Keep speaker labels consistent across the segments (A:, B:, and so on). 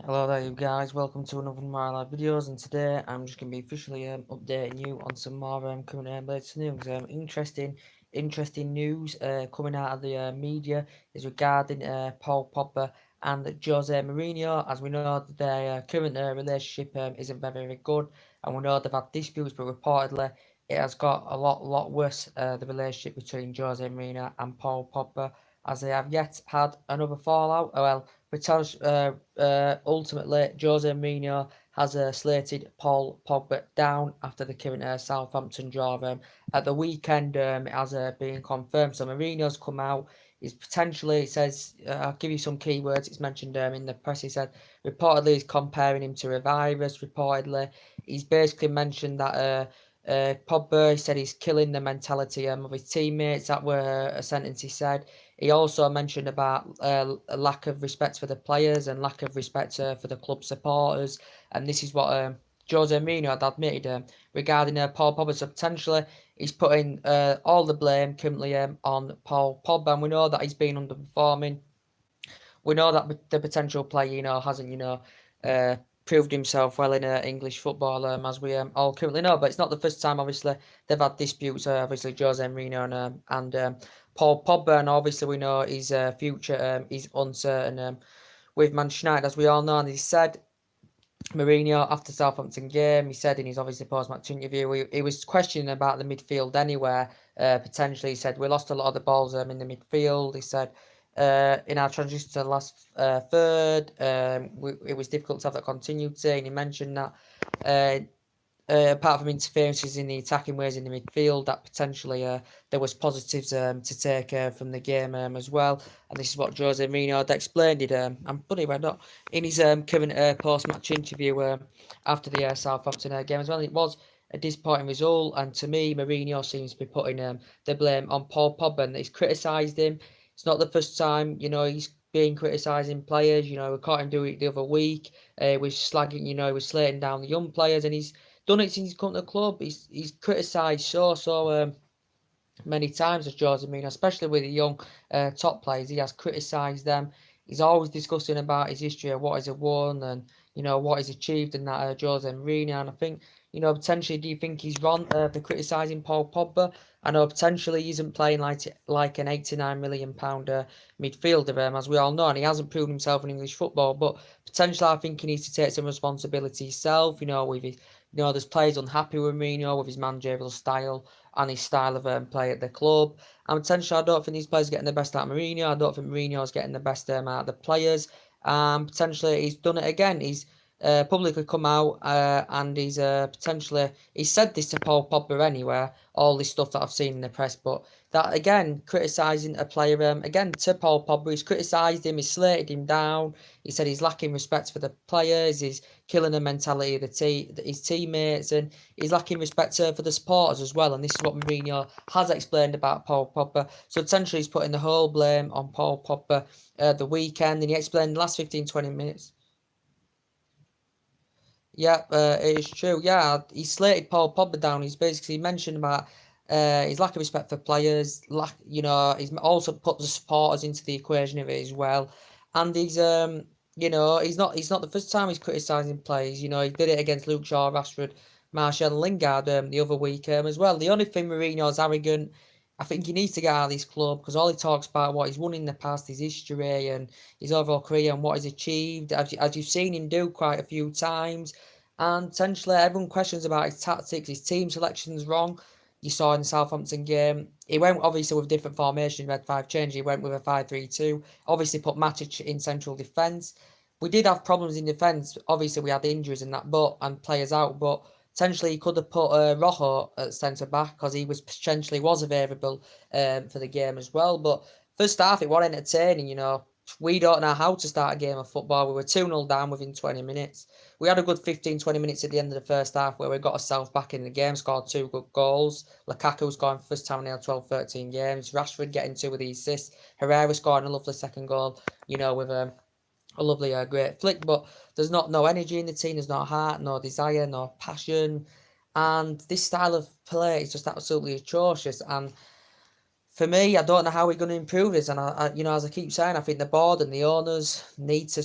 A: Hello there you guys, welcome to another of my live videos, and today I'm just going to be officially updating you on some more current latest news. Interesting news coming out of the media is regarding Paul Pogba and Jose Mourinho. As we know, their current relationship isn't very good, and we know they've had disputes, but reportedly it has got a lot worse, the relationship between Jose Mourinho and Paul Pogba, as they have yet had another fallout. Well, because ultimately Jose Mourinho has slated Paul Pogba down after the current Southampton draw at the weekend. It has been confirmed. So Mourinho's come out. He's potentially, it says, I'll give you some keywords. It's mentioned in the press. He said reportedly he's comparing him to a virus. Reportedly, he's basically mentioned that Pogba, he said he's killing the mentality of his teammates. That were a sentence he said. He also mentioned about a lack of respect for the players and lack of respect for the club supporters. And this is what Jose Mourinho had admitted regarding Paul Pogba. So potentially he's putting all the blame currently on Paul Pogba. And we know that he's been underperforming. We know that the potential player, hasn't, uh, proved himself well in English football, as we all currently know. But it's not the first time, obviously, they've had disputes, obviously, Jose Mourinho and Paul Pogba. And obviously, we know his future is uncertain with Manchester United, as we all know. And he said, Mourinho, after Southampton game, he said in his obviously post-match interview, he was questioning about the midfield anywhere. Potentially, he said we lost a lot of the balls in the midfield. He said in our transition to the last third, it was difficult to have that continuity. And he mentioned that apart from interferences in the attacking ways in the midfield, that potentially there was positives to take from the game as well. And this is what Jose Mourinho had explained it. I'm funny why not in his current post-match interview after the Southampton game as well. It was a disappointing result, and to me, Mourinho seems to be putting the blame on Paul Pogba, and he's criticised him. It's not the first time, he's been criticising players. We caught him doing it the other week. He was slagging, he was slating down the young players, and he's done it since he's come to the club. He's criticised so many times as Jose Mourinho, especially with the young top players. He has criticised them. He's always discussing about his history of what he's won and what he's achieved in that Jose Mourinho. And I think potentially, do you think he's wrong for criticising Paul Pogba? I know potentially he isn't playing like an £89 million midfielder, as we all know, and he hasn't proven himself in English football. But potentially, I think he needs to take some responsibility himself. With his, there's players unhappy with Mourinho, with his managerial style and his style of play at the club. And potentially, I don't think these players are getting the best out of Mourinho. I don't think Mourinho is getting the best out of the players. Potentially, he's done it again. He's publicly come out and he's potentially he said this to Paul Pogba anyway. All this stuff that I've seen in the press, but that again criticising a player again to Paul Pogba. He's criticised him. He's slated him down. He said he's lacking respect for the players. He's killing the mentality of his teammates, and he's lacking respect for the supporters as well. And this is what Mourinho has explained about Paul Pogba. So essentially, he's putting the whole blame on Paul Pogba the weekend, and he explained the last 15-20 minutes. Yeah, it is true. Yeah, he slated Paul Pogba down. He's basically mentioned about his lack of respect for players. He's also put the supporters into the equation of it as well. And he's not the first time he's criticising players. He did it against Luke Shaw, Rashford, Martial, and Lingard the other week as well. The only thing Mourinho's arrogant. I think he needs to get out of this club because all he talks about what he's won in the past, his history and his overall career and what he's achieved, as you've seen him do quite a few times. And potentially everyone questions about his tactics, his team selection's wrong. You saw in the Southampton game, he went obviously with different formation, he had 5 changes, he went with a 5-3-2, obviously put Matic in central defence. We did have problems in defence, obviously we had injuries and that, and players out, but potentially he could have put Rojo at centre back because he was potentially available for the game as well. But first half it was entertaining. We don't know how to start a game of football. We were 2-0 down within 20 minutes. We had a good 15-20 minutes at the end of the first half where we got ourselves back in the game, scored 2 good goals. Lukaku scoring first time in 12-13 games. Rashford getting 2 of the assists. Herrera scoring a lovely second goal, with a lovely great flick. But there's no energy in the team. There's no heart, no desire, no passion. And this style of play is just absolutely atrocious. And for me, I don't know how we're going to improve this, and as I keep saying, I think the board and the owners need to,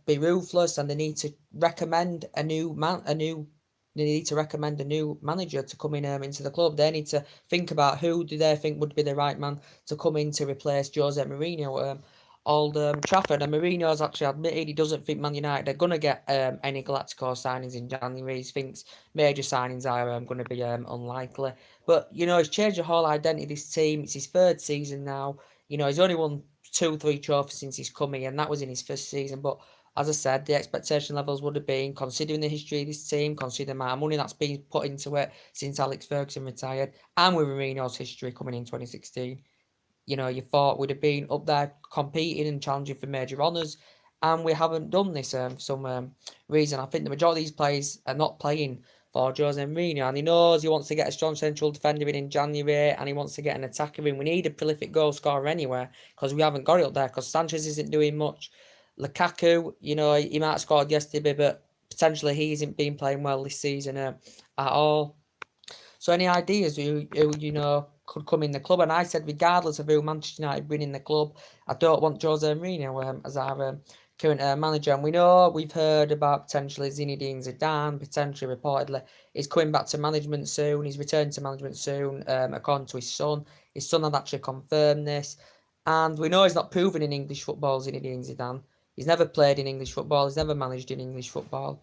A: be ruthless, and they need to recommend a new man, They need to recommend a new manager to come in into the club. They need to think about who do they think would be the right man to come in to replace Jose Mourinho. Old Trafford, and Mourinho's actually admitted he doesn't think Man United are going to get any Galactico signings in January. He thinks major signings are going to be unlikely. But, he's changed the whole identity of this team. It's his third season now. He's only won 2-3 trophies since he's come here, and that was in his first season. But as I said, the expectation levels would have been, considering the history of this team, considering the amount of money that's been put into it since Alex Ferguson retired, and with Mourinho's history coming in 2016, you thought we'd have been up there competing and challenging for major honours, and we haven't done this for some reason. I think the majority of these players are not playing for Jose Mourinho, and he knows he wants to get a strong central defender in January, and he wants to get an attacker in. We need a prolific goal scorer anywhere, because we haven't got it up there, because Sanchez isn't doing much. Lukaku, he might have scored yesterday, but potentially he hasn't been playing well this season at all. So any ideas who could come in the club? And I said, regardless of who Manchester United bring in the club, I don't want Jose Mourinho as our current manager. And we've heard about potentially Zinedine Zidane, potentially reportedly he's coming back to management soon. He's returned to management soon, according to his son. His son had actually confirmed this. And we know he's not proven in English football, Zinedine Zidane. He's never played in English football. He's never managed in English football.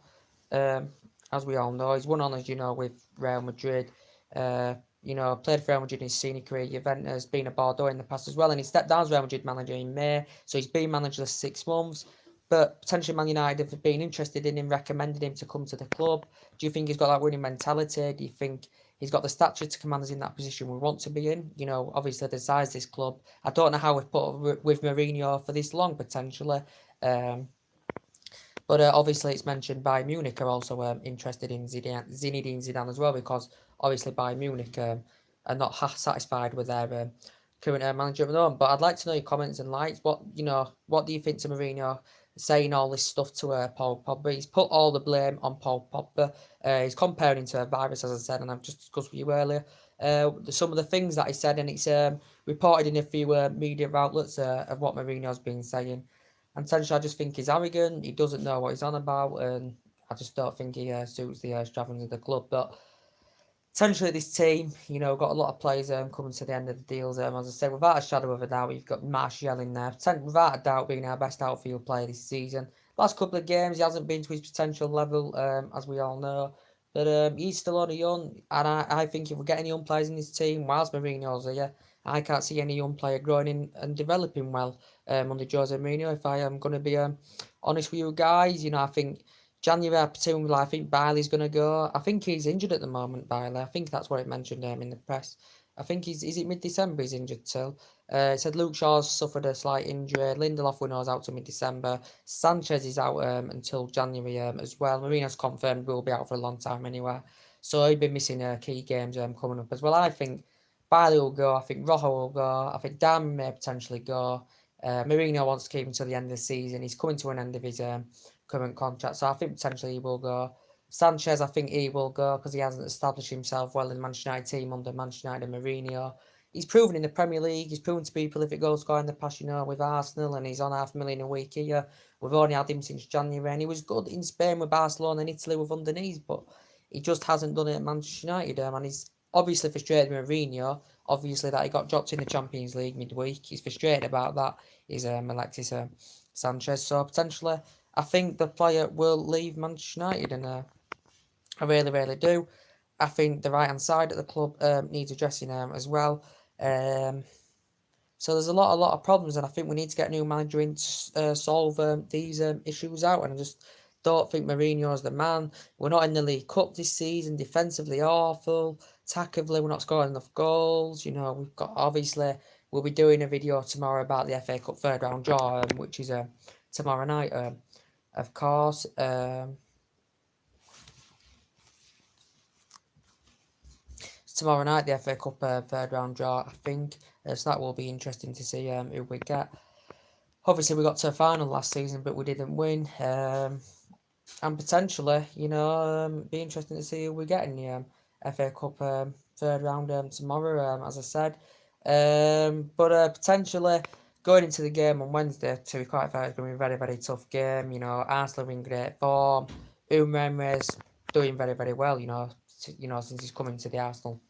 A: As we all know, he's won honours, with Real Madrid. Played for Real Madrid in his senior career, Juventus, been a Bordeaux in the past as well, and he stepped down as Real Madrid manager in May, so he's been managerless 6 months. But potentially Man United have been interested in him, recommended him to come to the club. Do you think he's got that winning mentality? Do you think he's got the stature to command us in that position we want to be in? Obviously the size of this club. I don't know how we've put up with Mourinho for this long, potentially. But obviously it's mentioned Bayern Munich are also interested in Zinedine Zidane as well, because obviously Bayern Munich are not satisfied with their current manager at the moment. But I'd like to know your comments and likes. What do you think to Mourinho saying all this stuff to Paul Pogba? He's put all the blame on Paul Pogba. He's comparing to a virus, as I said, and I've just discussed with you earlier. Some of the things that he said, and it's reported in a few media outlets of what Mourinho's been saying. And essentially, I just think he's arrogant. He doesn't know what he's on about, and I just don't think he suits the extravagance of the club. But essentially, this team, got a lot of players coming to the end of the deals. As I said, without a shadow of a doubt, we've got Martial in there, without a doubt being our best outfield player this season. Last couple of games, he hasn't been to his potential level, as we all know. But he's still only young, and I think if we get any young players in this team, whilst Mourinho's here, I can't see any young player growing in and developing well under Jose Mourinho. If I am going to be honest with you guys, I think January, presumably, I think Bailey's going to go. I think he's injured at the moment, Bailey. I think that's what it mentioned in the press. I think is it mid-December he's injured till? It said Luke Shaw's suffered a slight injury. Lindelof we know is out to mid-December. Sanchez is out until January as well. Mourinho's confirmed will be out for a long time anyway. So he'll be missing key games coming up as well. I think Bailey will go. I think Rojo will go. I think Dan may potentially go. Mourinho wants to keep him till the end of the season. He's coming to an end of his current contract, so I think potentially he will go. Sanchez, I think he will go because he hasn't established himself well in the Manchester United team under Manchester United and Mourinho. He's proven in the Premier League, he's proven to be a prolific goal scorer in the past, with Arsenal, and he's on $500,000 a week here. We've only had him since January, and he was good in Spain with Barcelona and Italy with underneath, but he just hasn't done it at Manchester United, and he's obviously frustrated with Mourinho, obviously that he got dropped in the Champions League midweek. He's frustrated about that, is Alexis Sanchez, so potentially I think the player will leave Manchester United, and I really, really do. I think the right-hand side of the club needs addressing as well. So there's a lot of problems, and I think we need to get a new manager in to solve these issues out, and I just don't think Mourinho's the man. We're not in the League Cup this season, defensively awful, attackively we're not scoring enough goals. We've got, obviously, we'll be doing a video tomorrow about the FA Cup third round draw, which is tomorrow night, of course. Tomorrow night, the FA Cup third round draw, I think. So that will be interesting to see who we get. Obviously, we got to a final last season, but we didn't win. And potentially, be interesting to see who we get in the FA Cup third round tomorrow, as I said. But potentially going into the game on Wednesday, to be quite fair, it's going to be a very, very tough game. Arsenal are in great form. Umre's doing very, very well. Since he's coming to the Arsenal.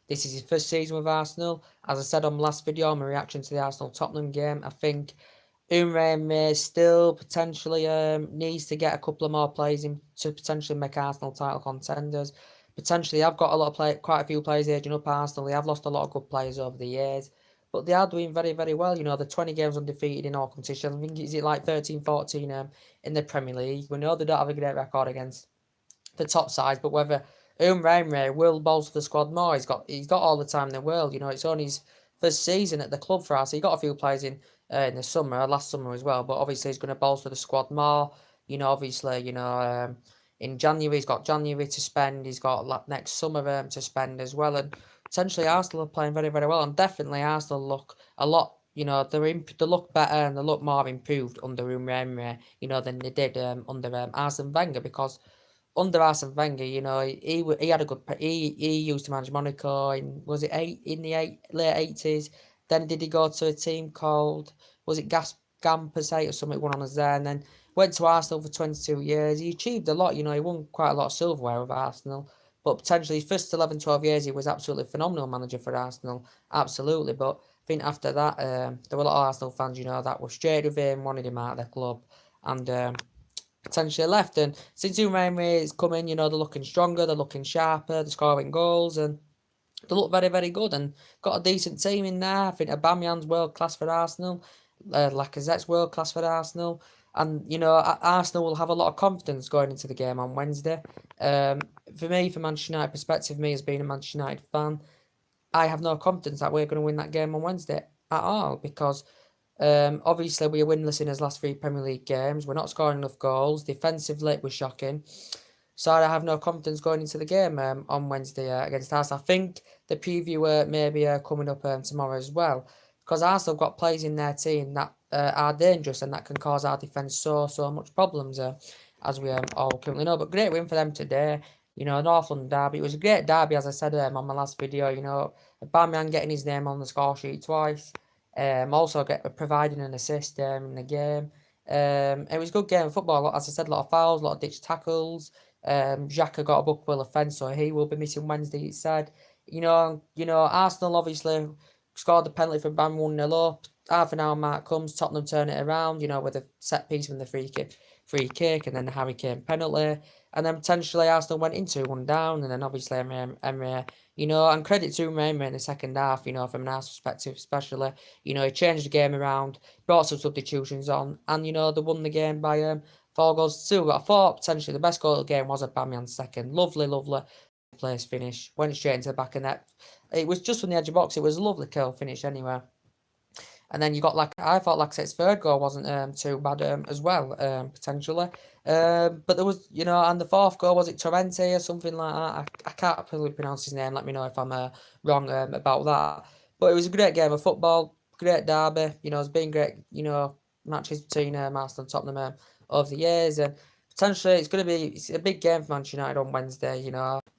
A: This is his first season with Arsenal. As I said on the last video, my reaction to the Arsenal Tottenham game, I think Umre still potentially needs to get a couple of more players in to potentially make Arsenal title contenders. Potentially, I've got quite a few players aging up Arsenal. They have lost a lot of good players over the years, but they are doing very, very well. They're 20 games undefeated in all competitions. I think is it like 13, 14 in the Premier League. We know they don't have a great record against the top sides, but whether Umre will bolster the squad more, he's got all the time in the world. It's only his first season at the club for us. He got a few players in the summer, last summer as well, but obviously he's going to bolster the squad more. Obviously, in January he's got January to spend. He's got next summer to spend as well, and potentially Arsenal are playing very, very well, and definitely Arsenal look a lot. They look better and they look more improved under Umre, than they did under Arsene Wenger, because under Arsene Wenger, he had a good he used to manage Monaco in was it late 80s. Then did he go to a team called was it Gampasate or something went on us there, and then went to Arsenal for 22 years. He achieved a lot. He won quite a lot of silverware with Arsenal. But potentially his first 11, 12 years, he was absolutely phenomenal manager for Arsenal. Absolutely. But I think after that, there were a lot of Arsenal fans, that were straight with him, wanted him out of their club. And potentially left. And since Umreire is coming, they're looking stronger, they're looking sharper, they're scoring goals, and they look very, very good. And got a decent team in there. I think Aubameyang's world class for Arsenal, Lacazette's world class for Arsenal. And, Arsenal will have a lot of confidence going into the game on Wednesday. For me, from Manchester United perspective, me as being a Manchester United fan, I have no confidence that we're going to win that game on Wednesday at all, because obviously we were winless in his last 3 Premier League games. We're not scoring enough goals. Defensively, it was shocking. So I have no confidence going into the game on Wednesday against Arsenal. I think the preview maybe coming up tomorrow as well, because Arsenal have got players in their team that are dangerous and that can cause our defence so much problems, as we all currently know. But great win for them today. North London derby. It was a great derby, as I said on my last video. Aubameyang getting his name on the score sheet twice. Also providing an assist in the game. It was a good game of football. As I said, a lot of fouls, a lot of ditch tackles. Xhaka got a bookable offence, so he will be missing Wednesday, it said. Arsenal obviously scored the penalty for Bam 1-0 up. Half an hour mark comes, Tottenham turn it around, with a set piece from the free kick, and then the Harry Kane penalty. And then potentially Arsenal went into 1 down, and then obviously Emre, and credit to Emre in the second half, from an Arsenal perspective especially. He changed the game around, brought some substitutions on, and, they won the game by 4-2. But I thought potentially the best goal of the game was Aubameyang's second. Lovely place finish. Went straight into the back of net. It was just from the edge of the box. It was a lovely curl finish anyway. And then you got I thought Lacazette's third goal wasn't too bad as well, potentially. But there was, and the fourth goal, was it Torrente or something like that? I can't really pronounce his name. Let me know if I'm wrong about that. But it was a great game of football, great derby. It's been great, matches between Arsenal and Tottenham over the years. And potentially it's a big game for Manchester United on Wednesday.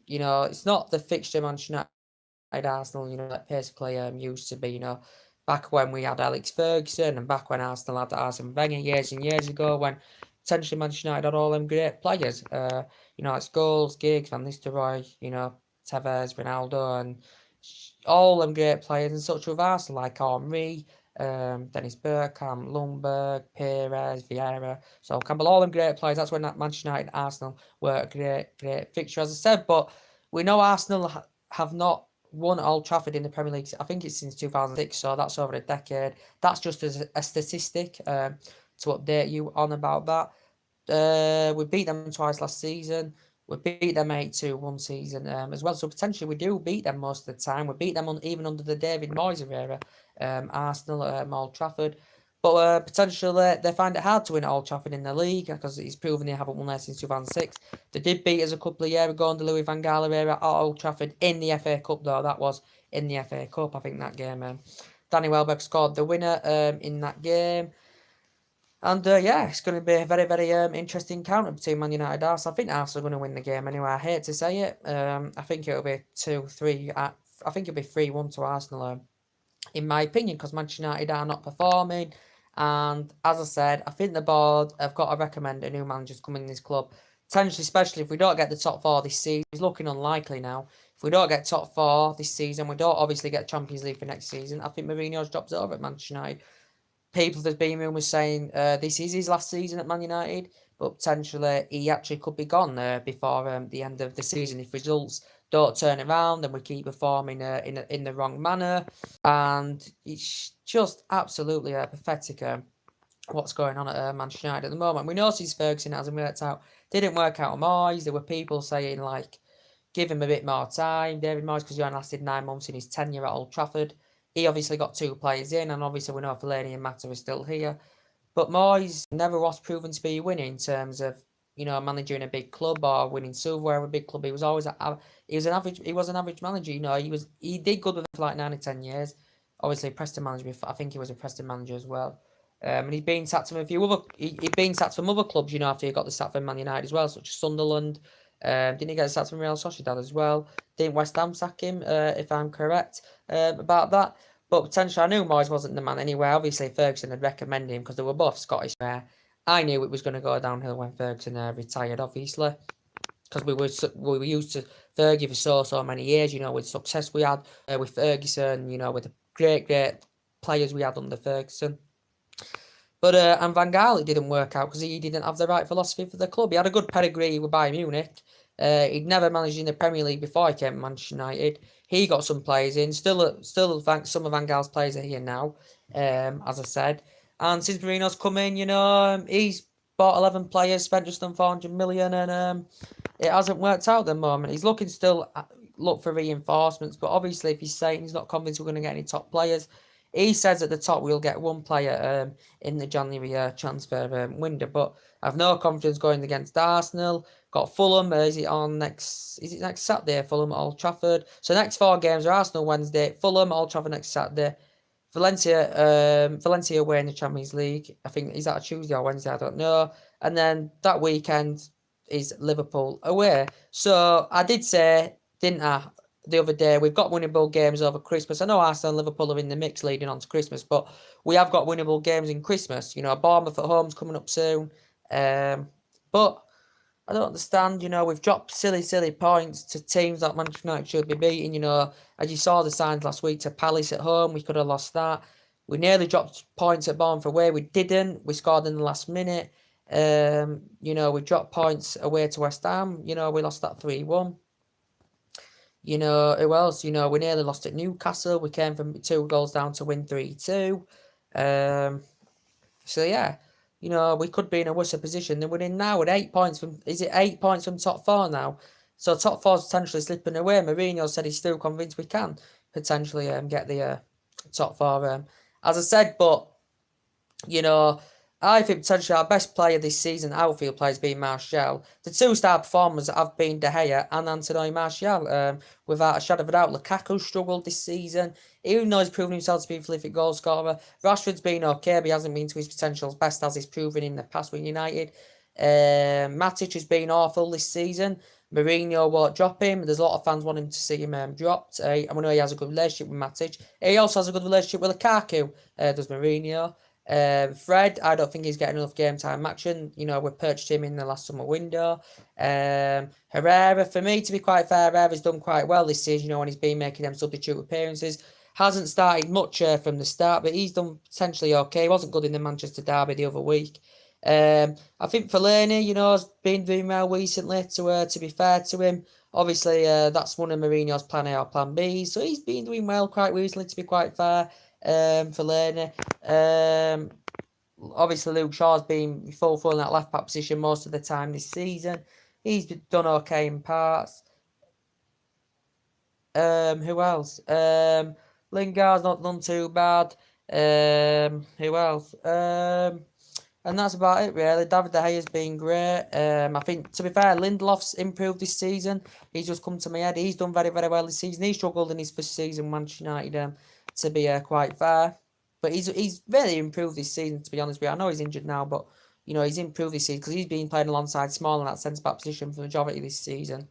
A: It's not the fixture Manchester United Arsenal, like basically used to be, back when we had Alex Ferguson and back when Arsenal had Arsene Wenger years and years ago, when potentially Manchester United had all them great players. It's Scholes, Giggs, Van Nistelrooy, Tevez, Ronaldo, and all them great players, and such with Arsenal, like Henry, Dennis Bergkamp, Lundberg, Perez, Vieira, so Campbell, all them great players. That's when that Manchester United and Arsenal were a great fixture, as I said. But we know Arsenal have not won at Old Trafford in the Premier League. I think it's since 2006, so that's over a decade. That's just as a statistic to update you on about that. We beat them twice last season. We beat them 8-2 one season as well. So potentially we do beat them most of the time. We beat them even under the David Moyes era, Arsenal at Old Trafford. But potentially they find it hard to win at Old Trafford in the league, because it's proven they haven't won there since 2006. They did beat us a couple of years ago under Louis van Gaal era at Old Trafford in the FA Cup, though. That was in the FA Cup, I think, that game. Danny Welbeck scored the winner in that game. And it's going to be a very, very interesting counter between Man United and Arsenal. I think Arsenal are going to win the game anyway. I hate to say it. I think it'll be 2-3 I think it'll be 3-1 to Arsenal. In my opinion, because Manchester United are not performing. And as I said, I think the board have got to recommend a new manager to come in this club. Potentially, especially if we don't get the top four this season, it's looking unlikely now. If we don't get top four this season, we don't obviously get Champions League for next season. I think Mourinho's dropped it over at Manchester United. There's been rumours saying this is his last season at Man United, but potentially he actually could be gone before the end of the season if results don't turn around and we keep performing in the wrong manner. And it's just absolutely pathetic what's going on at Manchester United at the moment. We know since Ferguson hasn't worked out. Didn't work out on Moyes. There were people saying, like, give him a bit more time. David Moyes, because he only lasted 9 months in his tenure at Old Trafford. He obviously got 2 players in, and obviously we know Fellaini and Mata are still here. But Moyes never was proven to be winning in terms of, managing a big club or winning silverware with a big club. He was always he was an average manager. He did good with them for like 9 or 10 years. Obviously, Preston manager. I think he was a Preston manager as well. And he's been sacked from a few other. He's been sacked from other clubs. After he got the sack from Man United as well, such as Sunderland. Didn't he get sacked from Real Sociedad as well? Didn't West Ham sack him? If I'm correct about that. But potentially, I knew Moyes wasn't the man anyway. Obviously, Ferguson had recommended him because they were both Scottish. I knew it was going to go downhill when Ferguson retired, obviously, because we were used to Fergie for so many years. With success we had with Ferguson. With the great players we had under Ferguson. But and Van Gaal, it didn't work out because he didn't have the right philosophy for the club. He had a good pedigree with Bayern Munich. He'd never managed in the Premier League before he came to Manchester United. He got some players in. Still, some of Van Gaal's players are here now, as I said. And since Mourinho's come in, he's bought 11 players, spent just under 400 million, and it hasn't worked out at the moment. He's looking still look for reinforcements, but obviously if he's saying he's not convinced we're going to get any top players, he says at the top we'll get one player in the January transfer window, but I've no confidence going against Arsenal. Got Fulham. Is it next Saturday? Fulham at Old Trafford. So next 4 games are Arsenal Wednesday, Fulham, Old Trafford next Saturday, Valencia away in the Champions League. I think is that a Tuesday or Wednesday? I don't know. And then that weekend is Liverpool away. So I did say, didn't I, the other day, we've got winnable games over Christmas. I know Arsenal and Liverpool are in the mix leading on to Christmas, but we have got winnable games in Christmas. Bournemouth at home's coming up soon. But I don't understand. We've dropped silly points to teams that Manchester United should be beating. As you saw the signs last week to Palace at home, we could have lost that. We nearly dropped points at Bournemouth away. We didn't. We scored in the last minute. We dropped points away to West Ham. We lost that 3-1. Who else? We nearly lost at Newcastle. We came from 2 goals down to win 3-2. So yeah, we could be in a worse position than we're in now at 8 points from. Is it 8 points from top 4 now? So top 4's potentially slipping away. Mourinho said he's still convinced we can potentially get the top 4. As I said, but I think potentially our best player this season, outfield player, has been Martial. The 2-star performers have been De Gea and Anthony Martial. Without a shadow of a doubt, Lukaku struggled this season, even though he's proven himself to be a prolific goal scorer. Rashford's been okay, but he hasn't been to his potential best as he's proven in the past with United. Matic has been awful this season. Mourinho won't drop him. There's a lot of fans wanting to see him dropped. I know he has a good relationship with Matic. He also has a good relationship with Lukaku, does Mourinho. Fred, I don't think he's getting enough game time action. We purchased him in the last summer window. Herrera, for me, to be quite fair, Herrera's done quite well this season, when he's been making them substitute appearances. Hasn't started much from the start, but he's done potentially okay. He wasn't good in the Manchester derby the other week. I think Fellaini, has been doing well recently, to be fair to him. Obviously, that's one of Mourinho's plan A or plan B, so he's been doing well quite recently, to be quite fair. Fellaini. Obviously, Luke Shaw's been full in that left back position most of the time this season. He's done okay in parts. Who else? Lingard's not done too bad. Who else? And that's about it, really. David De Gea's been great. I think, to be fair, Lindelof's improved this season. He's just come to my head. He's done very, very well this season. He struggled in his first season, Manchester United, to be quite fair. But he's really improved this season, to be honest with you. I know he's injured now, but, he's improved this season because he's been playing alongside Small in that centre-back position for the majority of this season.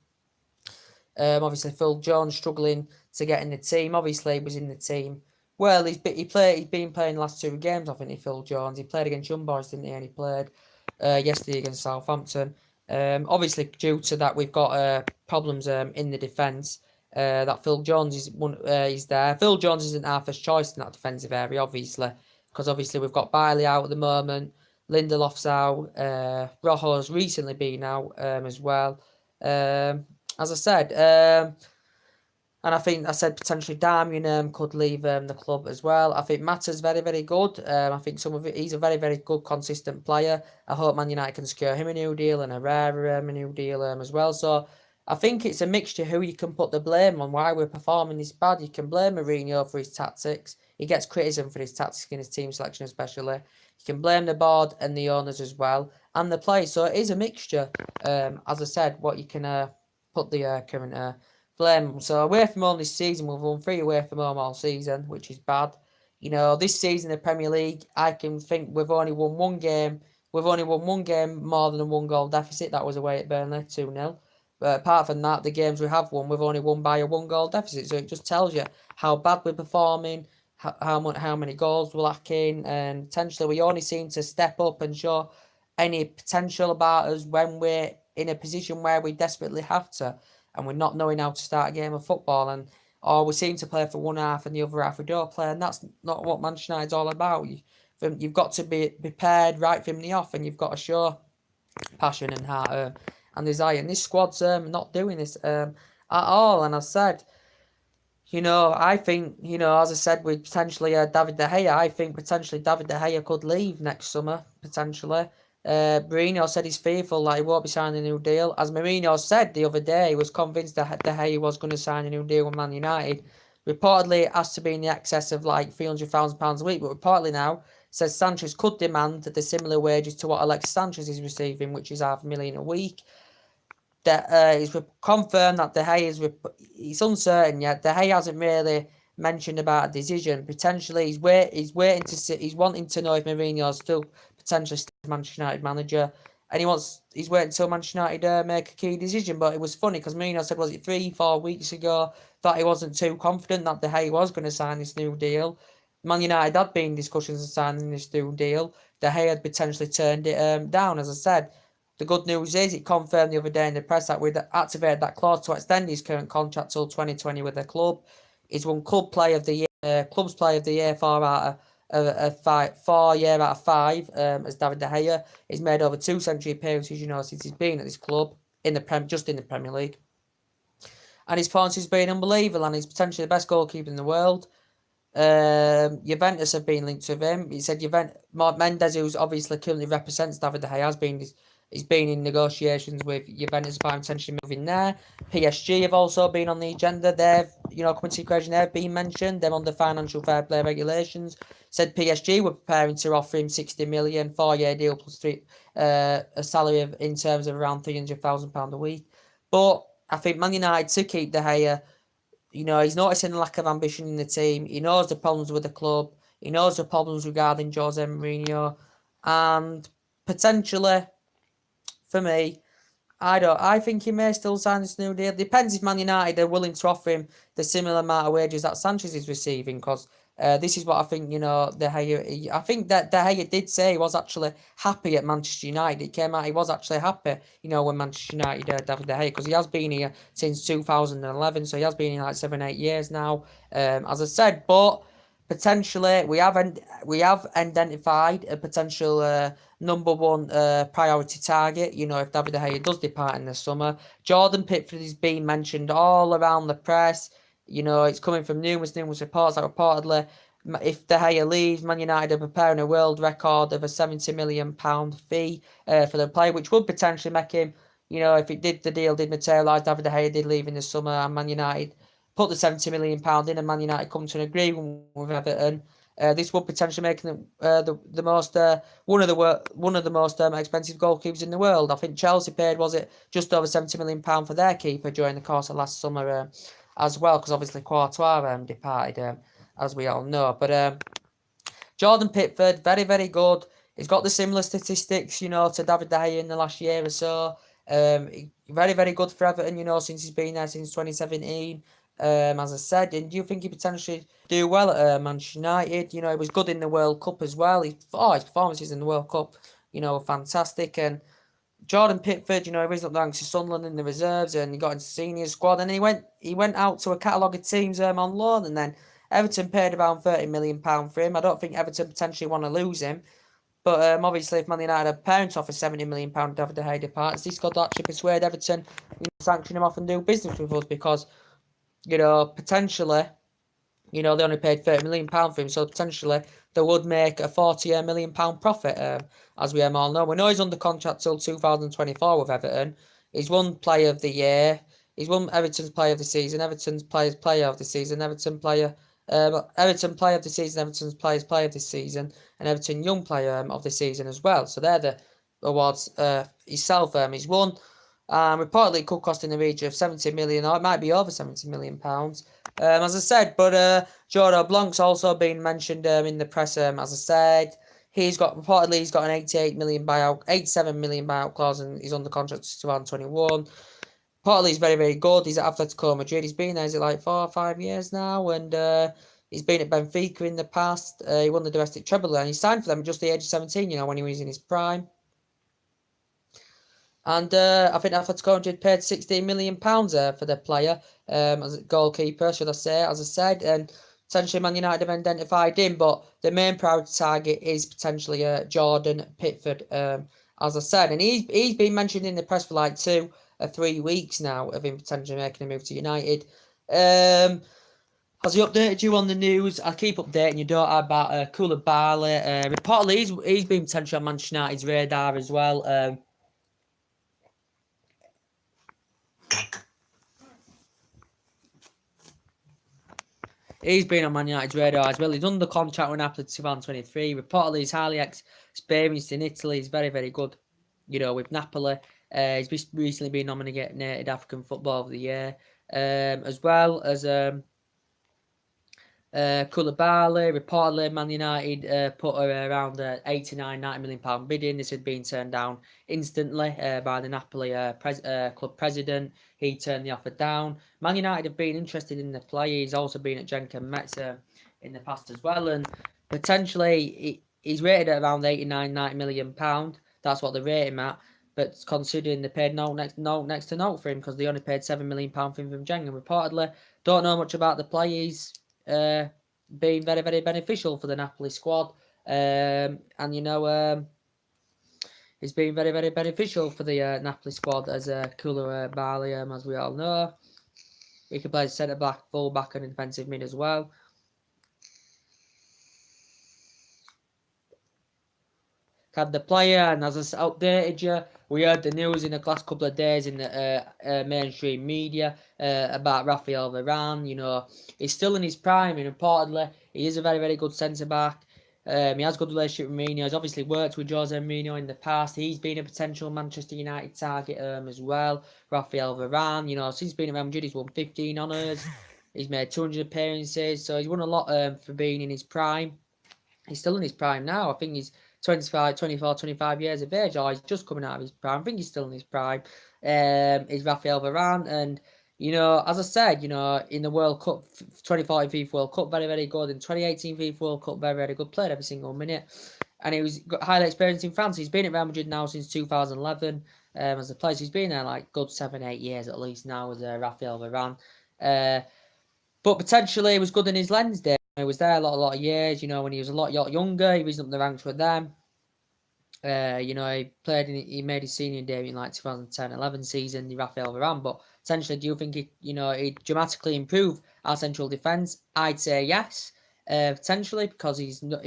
A: Obviously, Phil Jones struggling to get in the team. Obviously, he was in the team. Well, he's been playing the last 2 games. I think Phil Jones. He played against Young Boys, didn't he? And he played yesterday against Southampton. Obviously, due to that, we've got problems in the defence. That Phil Jones is there. Phil Jones isn't our first choice in that defensive area, obviously, because obviously we've got Bailey out at the moment, Lindelof's out, Rojo's recently been out as well. As I said, and I think I said potentially Darmian could leave the club as well. I think Mata's very, very good. I think he's a very, very good, consistent player. I hope Man United can secure him a new deal and Herrera a new deal as well. So I think it's a mixture who you can put the blame on why we're performing this bad. You can blame Mourinho for his tactics. He gets criticism for his tactics in his team selection especially. You can blame the board and the owners as well and the players. So it is a mixture. As I said, what you can put the current blame. So away from home this season, we've won 3 away from home all season, which is bad. You know, this season in the Premier League, I can think we've only won 1 game. We've only won 1 game more than a 1 goal deficit. That was away at Burnley, 2-0. But apart from that, the games we have won, we've only won by a 1 goal deficit. So it just tells you how bad we're performing, how many goals we're lacking, and potentially we only seem to step up and show any potential about us when we're in a position where we desperately have to, and we're not knowing how to start a game of football, and or we seem to play for one half and the other half we don't play, and that's not what Manchester United's all about. You've got to be prepared right from the off, and you've got to show passion and heart and desire. And this squad's not doing this at all. And I said, I think, as I said, with potentially David De Gea, I think potentially David De Gea could leave next summer, potentially. Mourinho said he's fearful that he won't be signing a new deal. As Mourinho said the other day, he was convinced that De Gea was going to sign a new deal with Man United. Reportedly, it has to be in the excess of like £300,000 a week, but reportedly now says Sanchez could demand the similar wages to what Alexis Sanchez is receiving, which is $500,000 a week. It's confirmed that De Gea it's uncertain yet. De Gea hasn't really mentioned about a decision. Potentially, he's wanting to know if Mourinho is still potentially Manchester United manager, and he's waiting until Manchester United make a key decision. But it was funny because Mourinho said, was it 3-4 weeks ago, that he wasn't too confident that De Gea was going to sign this new deal. Man United had been discussions of signing this new deal. De Gea had potentially turned it down, as I said. The good news is it confirmed the other day in the press that we'd activated that clause to extend his current contract till 2020 with the club. He's won Club's Player of the Year 4 out of 4 year out of 5 as David De Gea. He's made over 2 century appearances, since he's been at this club in the Premier League. And his performance has been unbelievable, and he's potentially the best goalkeeper in the world. Juventus have been linked with him. He said Mark Mendes, who's obviously currently represents David De Gea, he's been in negotiations with Juventus about potentially moving there. PSG have also been on the agenda. They've, coming to the equation, they've been mentioned. They're under financial fair play regulations. Said PSG were preparing to offer him 60 million, 4-year deal plus a salary in terms of around £300,000 a week. But I think Man United to keep De Gea, he's noticing the lack of ambition in the team. He knows the problems with the club. He knows the problems regarding Jose Mourinho, and potentially, for me, I think he may still sign this new deal. Depends if Man United are willing to offer him the similar amount of wages that Sanchez is receiving, because this is what I think, De Gea, I think that De Gea did say he was actually happy at Manchester United. It came out he was actually happy, when Manchester United, David De Gea, because he has been here since 2011, so he has been here like 7-8 years now, as I said, but potentially we have identified a potential number 1 priority target, if David De Gea does depart in the summer. Jordan Pickford is being mentioned all around the press. It's coming from numerous reports that reportedly, if De Gea leaves, Man United are preparing a world record of a £70 million fee for the player, which would potentially make him, if the deal did materialise, David De Gea did leave in the summer, and Man United put the £70 million in, and Man United come to an agreement with Everton. This would potentially make them the most one of the most expensive goalkeepers in the world. I think Chelsea paid, was it just over £70 million for their keeper during the course of last summer as well, because obviously Courtois departed, as we all know. But Jordan Pickford, very, very good. He's got the similar statistics, to David De Gea in the last year or so. Very, very good for Everton, since he's been there since 2017. As I said, and do you think he potentially do well at Manchester United? He was good in the World Cup as well. His performances in the World Cup, were fantastic. And Jordan Pickford, he was up there to Sunderland in the reserves, and he got into the senior squad, and he went out to a catalogue of teams on loan, and then Everton paid around £30 million for him. I don't think Everton potentially want to lose him. But obviously, if Man United had parents offer £70 million David De Gea departs, this could actually persuade Everton to sanction him off and do business with us because, potentially, they only paid £30 million for him, so potentially they would make a £40 million profit, as we all know. We know he's under contract till 2024 with Everton. He's won Player of the Year. He's won Everton's Player of the Season, Everton's Players Player of the Season, Everton Player of the Season, Everton's Players Player of the Season, and Everton Young Player of the Season as well. So they're the awards himself. He's won. Reportedly it could cost in the region of 70 million, or it might be over 70 million pounds. As I said, but Jordan Blanc's also been mentioned in the press. As I said, reportedly he's got an 87 million buyout clause, and he's under contract to 2021. Reportedly he's very, very good. He's at Atletico Madrid. He's been there, is it like 4 or 5 years now? And he's been at Benfica in the past. He won the domestic treble, and he signed for them at just the age of 17. When he was in his prime. And I think Atletico Madrid paid £16 million for the player as a goalkeeper, should I say, as I said. And potentially Man United have identified him, but the main priority target is potentially Jordan Pickford, as I said. And he's been mentioned in the press for like 2 or 3 weeks now of him potentially making a move to United. Has he updated you on the news? I'll keep updating you, don't I, about Koulibaly. Reportedly, he's been potentially on Manchester United's radar as well. He's been on Man United's radar as well. He's under contract with Napoli 2023. Reportedly, he's highly experienced in Italy. He's very, very good, with Napoli. He's recently been nominated African Footballer of the Year, as well as Koulibaly. Reportedly, Man United put around £89-90 million bid in. This had been turned down instantly by the Napoli club president. He turned the offer down. Man United have been interested in the player. He's also been at Genk and Metz in the past as well. And potentially, he's rated at around £89-90 million. That's what they rate him at. But considering they paid next to note for him because they only paid £7 million for him from Genk. And reportedly, don't know much about the player. He's being very, very beneficial for the Napoli squad. And it's been very, very beneficial for the Napoli squad as Koulibaly, as we all know. He can play centre back, full back, and defensive mid as well. Had the player, and as I updated you, we heard the news in the last couple of days in the mainstream media about Raphael Varane. He's still in his prime, and importantly, he is a very, very good centre back. He has a good relationship with Mourinho. He's obviously worked with Jose Mourinho in the past. He's been a potential Manchester United target as well. Raphael Varane, since he's been at Real Madrid, he's won 15 honours. He's made 200 appearances, so he's won a lot for being in his prime. He's still in his prime now. I think he's 25 years of age, or he's just coming out of his prime. I think he's still in his prime. Is Raphael Varane, and as I said, in the World Cup, 2014 FIFA World Cup, very, very good. In 2018 FIFA World Cup, very, very good. Played every single minute, and he was highly experienced in France. He's been at Real Madrid now since 2011 as a player. So he's been there like good 7-8 years at least now as Raphael Varane. But potentially he was good in his Lens days. He was there a lot of years, when he was a lot younger. He was up the ranks with them. He made his senior debut in like 2010-11 season, the Raphael Varane. But essentially, do you think he'd dramatically improve our central defence? I'd say yes, potentially, because he's known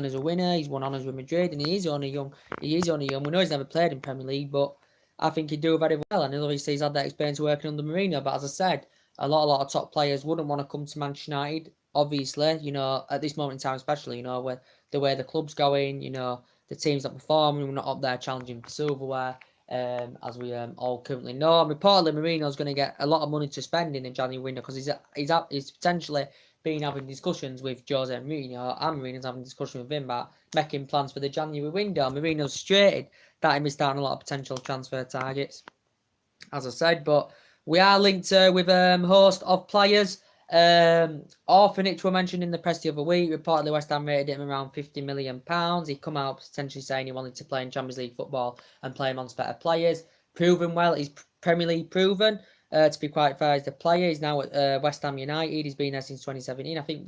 A: as a winner. He's won honours with Madrid, and he is only young. We know he's never played in Premier League, but I think he'd do very well. And obviously, he's had that experience working under Mourinho. But as I said, a lot of top players wouldn't want to come to Manchester United. Obviously, at this moment in time, especially, where the way the club's going, the team's not performing, we're not up there challenging for silverware, as we all currently know. And reportedly, Mourinho's going to get a lot of money to spend in the January window because he's potentially been having discussions with Jose Mourinho, and Mourinho's having discussions with him about making plans for the January window. Mourinho's straighted that he missed out on a lot of potential transfer targets, as I said, but we are linked with a host of players. Orphanage were mentioned in the press the other week. Reportedly, West Ham rated him around £50 million. He'd come out potentially saying he wanted to play in Champions League football and play amongst better players. Proven well, he's Premier League proven. To be quite fair, he's a player. He's now at West Ham United. He's been there since 2017. I think,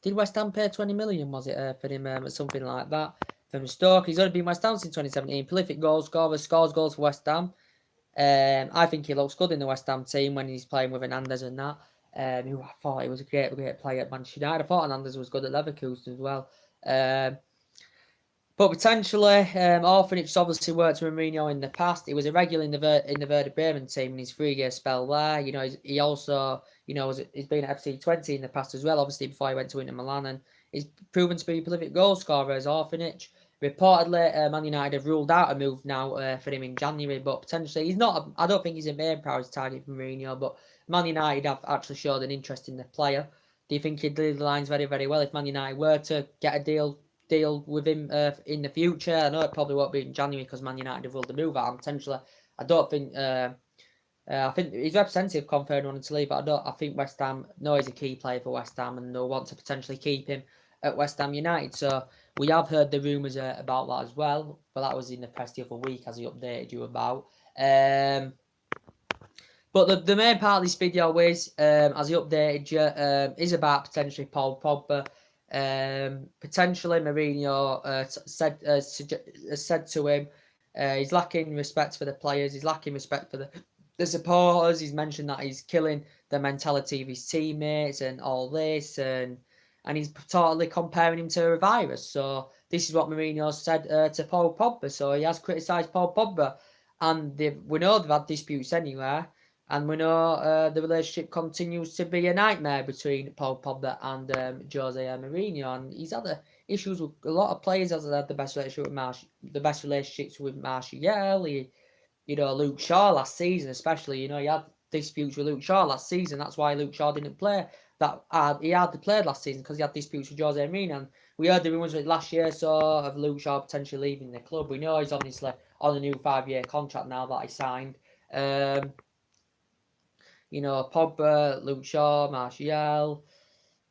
A: did West Ham pay 20 million, was it, for him, or something like that? From Stoke, he's only been West Ham since 2017. Prolific goal scorer, scores goals for West Ham. I think he looks good in the West Ham team when he's playing with Hernandez and that. Who I thought he was a great player at Manchester United. I thought Hernandez was good at Leverkusen as well. But potentially, Orphanage obviously worked with Mourinho in the past. He was a regular in the Werder Bremen team in his 3-year spell there. You know, he also, you know, he's been at FC20 in the past as well. Obviously, before he went to Inter Milan, and he's proven to be a prolific goal scorer as Orphanage. Reportedly, Man United have ruled out a move now for him in January, but potentially he's not. I don't think he's a main priority target for Mourinho, but Man United have actually showed an interest in the player. Do you think he'd lead the lines very, very well if Man United were to get a deal with him in the future? I know it probably won't be in January because Man United have ruled the move out. Potentially, I don't think. I think his representative confirmed wanting to leave, but I think West Ham know he's a key player for West Ham, and they'll want to potentially keep him at West Ham United. So we have heard the rumours about that as well, but that was in the press the other week, as he updated you about. But the main part of this video is, as he updated you, is about potentially Paul Pogba. Potentially Mourinho said to him, he's lacking respect for the players, he's lacking respect for the supporters. He's mentioned that he's killing the mentality of his teammates and all this, and he's totally comparing him to a virus. So this is what Mourinho said to Paul Pogba. So he has criticised Paul Pogba, and we know they've had disputes anywhere, and we know the relationship continues to be a nightmare between Paul Pogba and Jose Mourinho, and he's had issues with a lot of players. Has had the best relationships with Martial. You know, Luke Shaw last season, especially. You know, he had disputes with Luke Shaw last season. That's why Luke Shaw didn't play. He hardly played last season because he had disputes with Jose Mourinho. And we heard the rumours last year of Luke Shaw potentially leaving the club. We know he's obviously on a new 5-year contract now that he signed. You know, Pogba, Luke Shaw, Martial.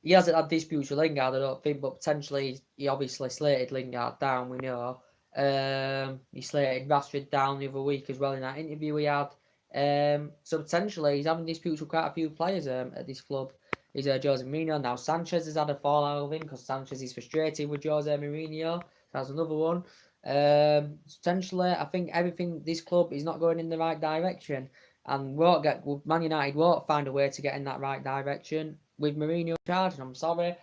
A: He hasn't had disputes with Lingard, I don't think, but potentially he obviously slated Lingard down, we know. He slated Rashford down the other week as well in that interview we had. So potentially he's having disputes with quite a few players at this club. He's Jose Mourinho. Now Sanchez has had a fallout with him because Sanchez is frustrated with Jose Mourinho. That's another one. Potentially, I think this club is not going in the right direction, and Man United won't find a way to get in that right direction with Mourinho in charge. And I'm sorry.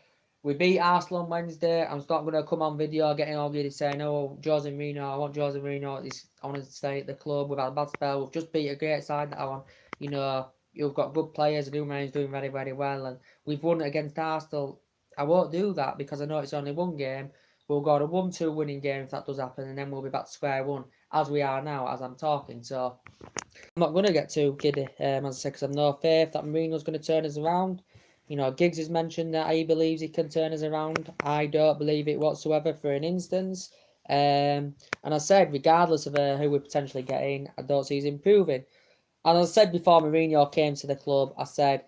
A: We beat Arsenal on Wednesday. I'm not going to come on video getting all giddy saying, oh, Jose Mourinho, I want Jose Mourinho. I want to stay at the club. We've had a bad spell. We've just beat a great side that I want. You know, you've got good players. Mourinho's doing very, very well. And we've won against Arsenal. I won't do that because I know it's only one game. We'll go to 1-2 winning game if that does happen. And then we'll be back to square one as we are now, as I'm talking. So I'm not going to get too giddy, as I said, because I've no faith that Mourinho's going to turn us around. You know, Giggs has mentioned that he believes he can turn us around. I don't believe it whatsoever for an instance. And I said, regardless of who we potentially get in, I don't see us improving. And as I said before Mourinho came to the club, I said,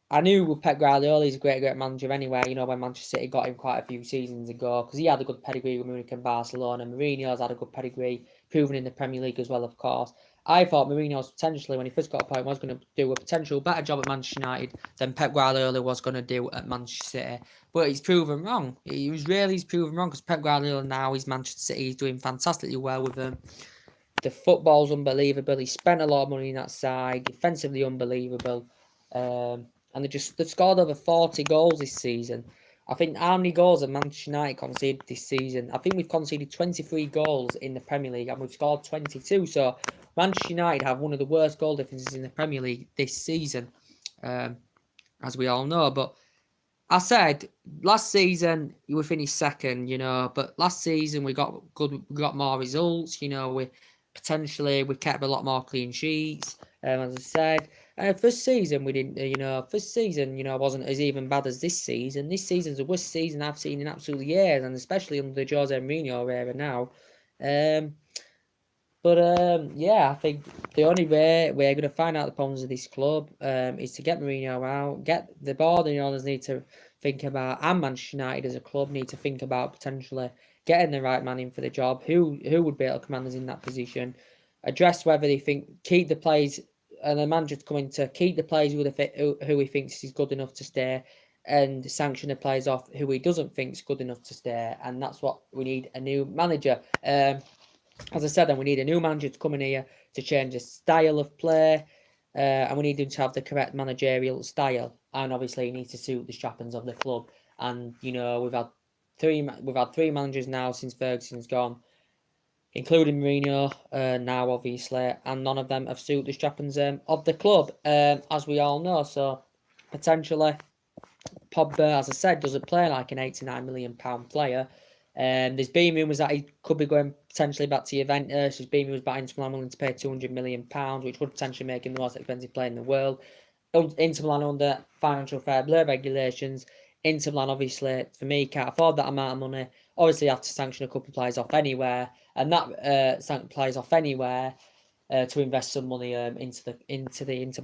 A: I knew with Pep Guardiola, he's a great manager anyway. You know, when Manchester City got him quite a few seasons ago, because he had a good pedigree with Munich and Barcelona. Mourinho's had a good pedigree, proven in the Premier League as well, of course. I thought Mourinho's potentially, when he first got appointed, was going to do a potential better job at Manchester United than Pep Guardiola was going to do at Manchester City. But he's proven wrong. He's proven wrong because Pep Guardiola now is Manchester City. He's doing fantastically well with them. The football's unbelievable. He spent a lot of money in that side. Defensively unbelievable. And they've scored over 40 goals this season. I think how many goals have Manchester United conceded this season? I think we've conceded 23 goals in the Premier League and we've scored 22. So Manchester United have one of the worst goal differences in the Premier League this season, as we all know. But I said last season we finished second, you know. But last season we got more results, you know. We kept a lot more clean sheets, as I said. First season we didn't, first season, wasn't as even bad as this season. This season's the worst season I've seen in absolute years, and especially under the Jose Mourinho era now. Yeah, I think the only way we're going to find out the problems of this club is to get Mourinho out, get the board and the owners need to think about, and Manchester United as a club need to think about potentially getting the right man in for the job. Who would be able to command us in that position? Address whether they think keep the players, and the manager's coming to keep the players who he thinks is good enough to stay, and sanction the players off who he doesn't think is good enough to stay. And that's what we need, a new manager. As I said, and we need a new manager to come in here to change the style of play, and we need him to have the correct managerial style, and obviously he needs to suit the strappings of the club. And we've had three managers now since Ferguson's gone, including Mourinho now obviously, and none of them have suited the strappings of the club, as we all know. So potentially Pogba, as I said, doesn't play like an £89 million player. There's been rumours that he could be going potentially back to Juventus. There's been rumours about Inter Milan willing to pay £200 million, which would potentially make him the most expensive player in the world. Inter Milan under financial fair play regulations. Inter Milan, obviously, for me, can't afford that amount of money. Obviously, you have to sanction a couple of players off anywhere, and that players off anywhere to invest some money into Inter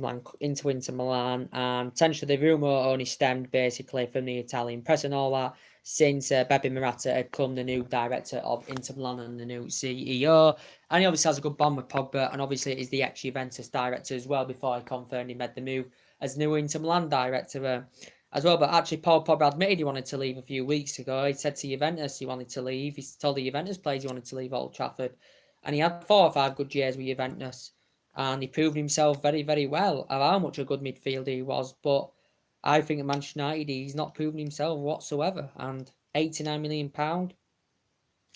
A: Milan, and potentially the rumour only stemmed basically from the Italian press and all that, since Beppe Marotta had come the new director of Inter Milan and the new CEO, and he obviously has a good bond with Pogba, and obviously is the ex-Juventus director as well before he confirmed he made the move as new Inter Milan director as well. But actually Paul Pogba admitted he wanted to leave a few weeks ago. He said to Juventus he wanted to leave. He told the Juventus players he wanted to leave Old Trafford. And he had 4 or 5 good years with Juventus, and he proved himself very, very well of how much a good midfielder he was. But I think at Manchester United, he's not proven himself whatsoever. And £89 million, a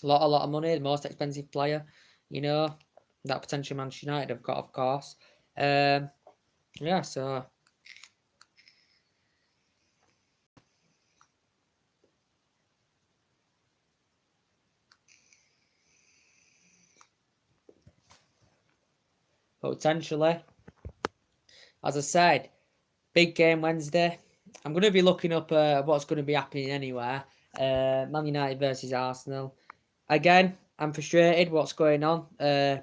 A: lot of money, the most expensive player, that potential Manchester United have got, of course. Yeah, so. But potentially, as I said, big game Wednesday. I'm going to be looking up what's going to be happening anywhere. Man United versus Arsenal. Again, I'm frustrated what's going on.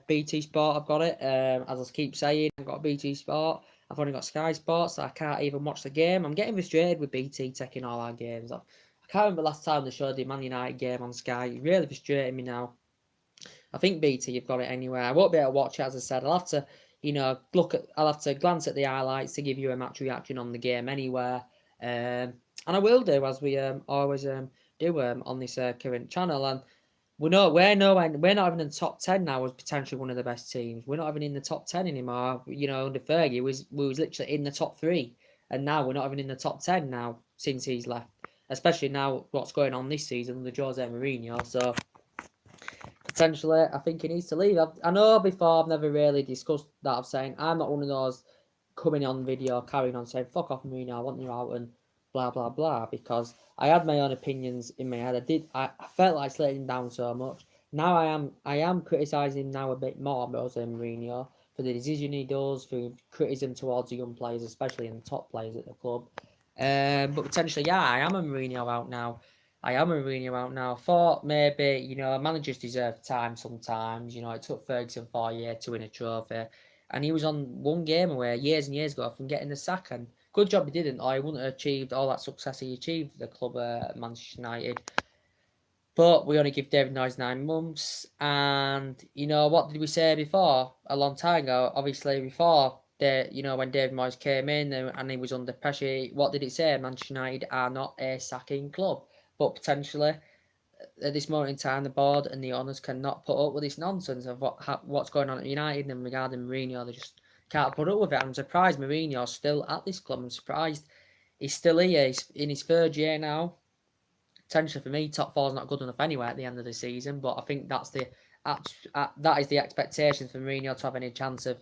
A: BT Sport, I've got it. As I keep saying, I've got BT Sport. I've only got Sky Sports, so I can't even watch the game. I'm getting frustrated with BT taking all our games. I can't remember last time they showed the Man United game on Sky. It really frustrating me now. I think BT, you've got it anywhere. I won't be able to watch it, as I said. I'll have to, I'll have to glance at the highlights to give you a match reaction on the game anywhere. And I will do, as we always do on this current channel. And we're not even in the top 10 now as potentially one of the best teams. We're not even in the top 10 anymore. Under Fergie, we was literally in the top 3. And now we're not even in the top 10 now since he's left. Especially now what's going on this season under Jose Mourinho. So potentially, I think he needs to leave. I know before I've never really discussed that. I'm saying I'm not one of those coming on video carrying on saying fuck off Mourinho, I want you out and blah blah blah, because I had my own opinions in my head. I felt like it's letting him down so much. Now I am criticising him now a bit more, Jose Mourinho, for the decision he does, for criticism towards the young players, especially in the top players at the club. But potentially, yeah, I am a Mourinho out now. I thought maybe, managers deserve time sometimes. It took Ferguson 4 years to win a trophy. And he was on one game away years and years ago from getting the sack. And good job he didn't, or he wouldn't have achieved all that success he achieved at the club at Manchester United. But we only give David Moyes 9 months. And, what did we say before? A long time ago, obviously, before, when David Moyes came in and he was under pressure, what did it say? Manchester United are not a sacking club. But potentially, at this moment in time, the board and the owners cannot put up with this nonsense of what's going on at United, and regarding Mourinho, they just can't put up with it. I'm surprised Mourinho's still at this club. I'm surprised he's still here. He's in his 3rd year now. Potentially for me, top 4 is not good enough anyway at the end of the season, but I think that is the expectation for Mourinho to have any chance of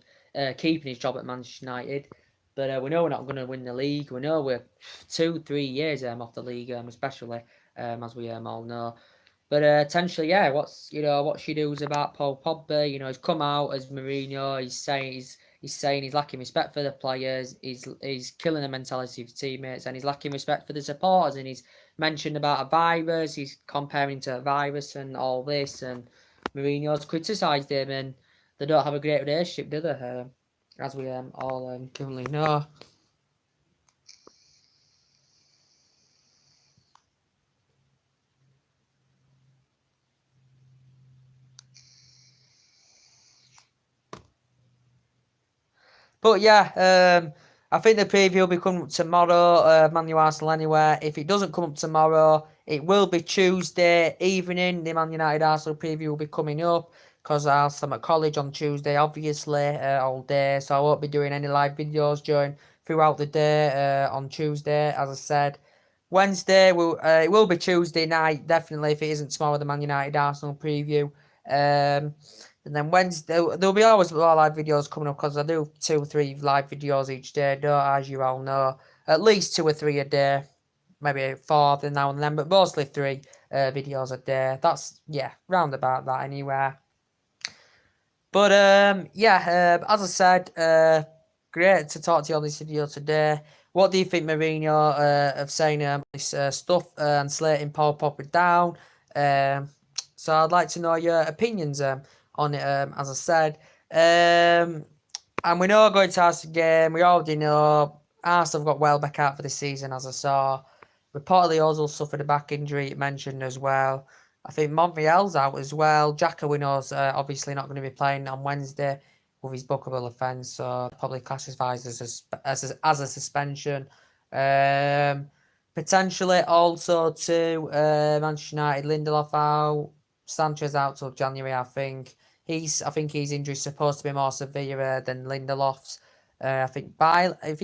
A: keeping his job at Manchester United. But we know we're not going to win the league. We know we're 2-3 years off the league, especially as we all know. But potentially, yeah, what she does about Paul Pogba, he's come out as Mourinho. He's saying he's he's saying he's lacking respect for the players, he's killing the mentality of his teammates, and he's lacking respect for the supporters, and he's mentioned about a virus, he's comparing to a virus and all this, and Mourinho's criticised him, and they don't have a great relationship, do they? As we all currently know. But yeah, I think the preview will be coming up tomorrow, Man U Arsenal anyway. If it doesn't come up tomorrow, it will be Tuesday evening. The Man United Arsenal preview will be coming up because I'm at college on Tuesday, obviously, all day. So I won't be doing any live videos throughout the day on Tuesday, as I said. Wednesday, it will be Tuesday night, definitely, if it isn't tomorrow, the Man United Arsenal preview. And then Wednesday, there'll be always more live videos coming up because I do 2 or 3 live videos each day, as you all know. At least 2 or 3 a day, maybe 4 every now and then, but mostly 3 videos a day. That's, yeah, round about that anyway. But, yeah, as I said, great to talk to you on this video today. What do you think, Mourinho, of saying this stuff and slating Paul Pogba down? So I'd like to know your opinions on it, as I said. And we know going to Arsenal game, we already know Arsenal have got Welbeck out for this season, as I saw. Reportedly, Ozil suffered a back injury, mentioned as well. I think Monreal's out as well. Xhaka, we know, is obviously not going to be playing on Wednesday with his bookable offence, so probably classifies as a suspension. Potentially also to Manchester United, Lindelof out, Sanchez out till January, I think. I think his injury is supposed to be more severe than Lindelof's. I think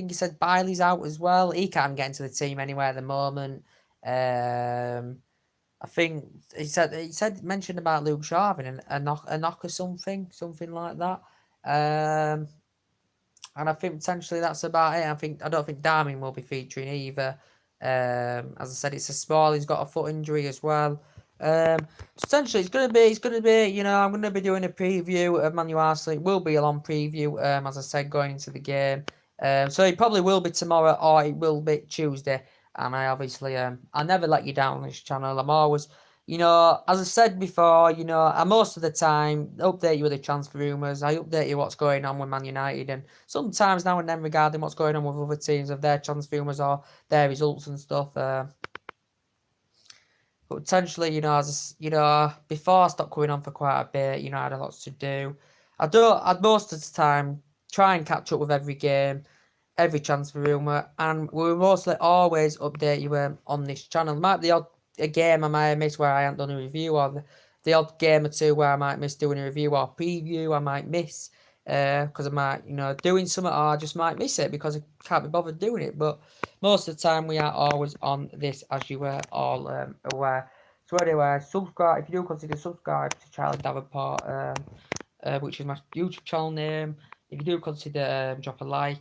A: he said Bailey's out as well. He can't get into the team anywhere at the moment. I think mentioned about Luke Shaw having a knock or something like that. And I think potentially that's about it. I don't think Darwin will be featuring either. As I said, it's a small. He's got a foot injury as well. Potentially it's gonna be. You know, I'm gonna be doing a preview of Man U Arsenal. It will be a long preview. As I said, going into the game. So it probably will be tomorrow or it will be Tuesday. And I obviously I never let you down on this channel. I'm always, you know, as I said before, you know, I most of the time update you with the transfer rumours. I update you what's going on with Man United, and sometimes now and then regarding what's going on with other teams of their transfer rumours or their results and stuff. But potentially, you know, before I stopped coming on for quite a bit, you know, I had lots to do. I'd most of the time try and catch up with every game, every transfer rumour, and we'll mostly always update you on this channel. There might be a game I might miss where I haven't done a review, or the odd game or two where I might miss doing a review or preview. I might miss because I might, you know, doing something, or I just might miss it because I can't be bothered doing it. But most of the time, we are always on this, as you were all aware. So anyway, subscribe if you do consider subscribe to Charlie Davenport, which is my YouTube channel name. If you do consider drop a like.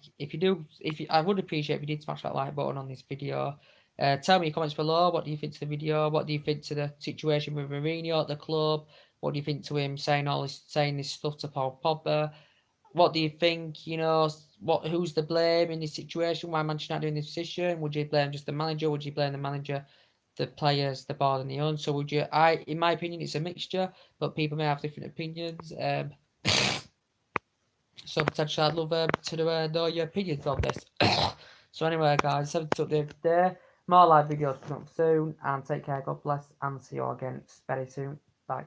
A: I would appreciate if you did smash that like button on this video. Tell me in your comments below, what do you think to the video? What do you think to the situation with Mourinho at the club? What do you think to him saying this stuff to Paul Pogba? What do you think? You know, who's the blame in this situation? Why Manchester United in this position? Would you blame just the manager? Would you blame the manager, the players, the board, and the own? So in my opinion, it's a mixture, but people may have different opinions. So potentially I'd love to know your opinions on this. So anyway, guys, 7th update today. More live videos coming up soon, and take care, God bless, and see you all again very soon. Bye.